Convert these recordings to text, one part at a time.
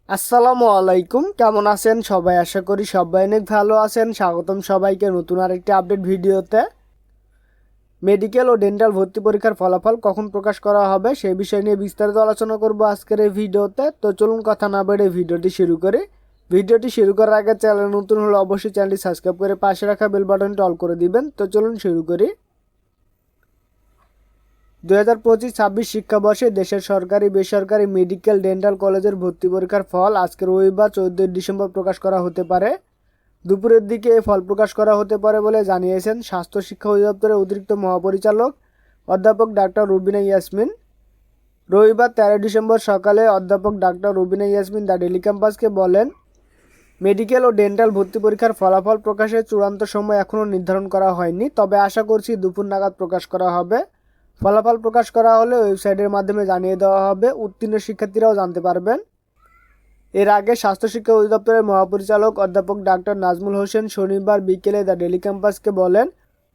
আসসালামু আলাইকুম, কেমন আছেন সবাই? আশা করি সবাই অনেক ভালো আছেন। স্বাগতম সবাইকে নতুন আরেকটি আপডেট ভিডিওতে। মেডিকেল ও ডেন্টাল ভর্তি পরীক্ষার ফলাফল কখন প্রকাশ করা হবে সেই বিষয় নিয়ে বিস্তারিত আলোচনা করব আজকের এই ভিডিওতে। তো চলুন কথা না বেড়ে ভিডিওটি শুরু করি। ভিডিওটি শুরু করার আগে চ্যানেল নতুন হলে অবশ্যই চ্যানেলটি সাবস্ক্রাইব করে পাশে রাখা বেল বাটনটি অল করে দিবেন। তো চলুন শুরু করি। 2025-26 শিক্ষাবর্ষে দেশের সরকারি বেসরকারি মেডিকেল ডেন্টাল কলেজের ভর্তি পরীক্ষার ফল আজকের রবিবার 14 ডিসেম্বর প্রকাশ করা হতে পারে। দুপুরের দিকে এই ফল প্রকাশ করা হতে পারে বলে জানিয়েছেন স্বাস্থ্য শিক্ষা অধিদপ্তরের অতিরিক্ত মহাপরিচালক অধ্যাপক ডাক্তার রুবিনা ইয়াসমিন। রবিবার 13 ডিসেম্বর সকালে অধ্যাপক doctor Rubina Yasmin the daily ক্যাম্পাসকে বলেন, মেডিকেল ও ডেন্টাল ভর্তি পরীক্ষার ফলাফল প্রকাশের চূড়ান্ত সময় এখনও নির্ধারণ করা হয়নি, তবে আশা করছি দুপুর নাগাদ প্রকাশ করা হবে। ফলাফল প্রকাশ করা হলে ওয়েবসাইটের মাধ্যমে জানিয়ে দেওয়া হবে, উত্তীর্ণ শিক্ষার্থীরাও জানতে পারবেন। এর আগে স্বাস্থ্য শিক্ষা অধিদপ্তরের মহাপরিচালক অধ্যাপক ডাক্তার নাজমুল হোসেন শনিবার বিকেলে দ্য ডেইলি ক্যাম্পাসকে বলেন,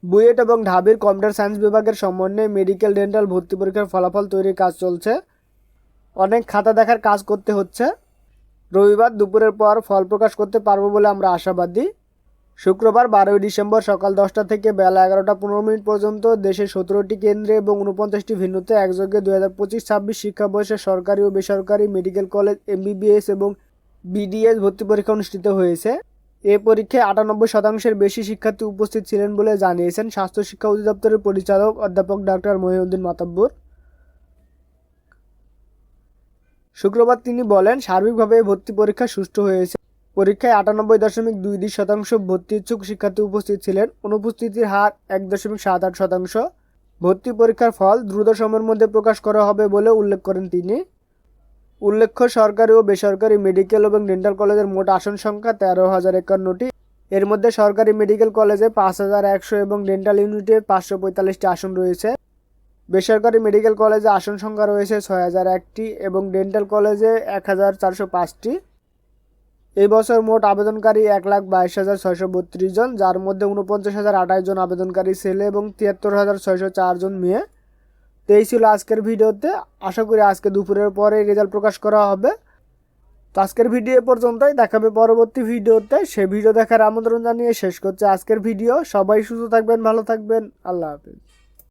বুয়েট এবং ঢাবির কম্পিউটার সায়েন্স বিভাগের সমন্বয়ে মেডিকেল ডেন্টাল ভর্তি পরীক্ষার ফলাফল তৈরির কাজ চলছে। অনেক খাতা দেখার কাজ করতে হচ্ছে। রবিবার দুপুরের পর ফল প্রকাশ করতে পারবো বলে আমরা আশাবাদী। শুক্রবার 12 ডিসেম্বর সকাল 10টা থেকে বেলা 11টা 15 মিনিট পর্যন্ত দেশের 17টি কেন্দ্রে এবং 49টি ভিন্নতে একযোগে 2025-26 শিক্ষাবর্ষে সরকারি ও বেসরকারি মেডিকেল কলেজ MBBS এবং BDS ভর্তি পরীক্ষা অনুষ্ঠিত হয়েছে। এ পরীক্ষায় 98% বেশি শিক্ষার্থী উপস্থিত ছিলেন বলে জানিয়েছেন স্বাস্থ্য শিক্ষা অধিদপ্তরের পরিচালক অধ্যাপক ডাক্তার মহিউদ্দিন মাতাব্বর। শুক্রবার তিনি বলেন, সার্বিকভাবে ভর্তি পরীক্ষা সুষ্ঠু হয়েছে। পরীক্ষায় 98.22% ভর্তি ইচ্ছুক শিক্ষার্থী উপস্থিত ছিলেন। অনুপস্থিতির হার 1.78%। ভর্তি পরীক্ষার ফল দ্রুত সময়ের মধ্যে প্রকাশ করা হবে বলে উল্লেখ করেন তিনি। উল্লেখ্য, সরকারি ও বেসরকারি মেডিকেল এবং ডেন্টাল কলেজের মোট আসন সংখ্যা 13,051টি। এর মধ্যে সরকারি মেডিকেল কলেজে 5,100 এবং ডেন্টাল ইউনিটে 545টি আসন রয়েছে। বেসরকারি মেডিকেল কলেজে আসন সংখ্যা রয়েছে 6,001টি এবং ডেন্টাল কলেজে 1,405টি। এই বছর মোট আবেদনকারী 1,22,632 জন, যার মধ্যে 49,028 জন আবেদনকারী ছেলে এবং 73,604 জন মেয়ে। তো এই ছিল আজকের ভিডিওতে। আশা করি আজকে দুপুরের পরে রেজাল্ট প্রকাশ করা হবে। তো আজকের ভিডিও পর্যন্তই, দেখাবে পরবর্তী ভিডিওতে। সে ভিডিও দেখার আমন্ত্রণ জানিয়ে শেষ করছে আজকের ভিডিও। সবাই সুস্থ থাকবেন, ভালো থাকবেন, আল্লাহ হাফেজ।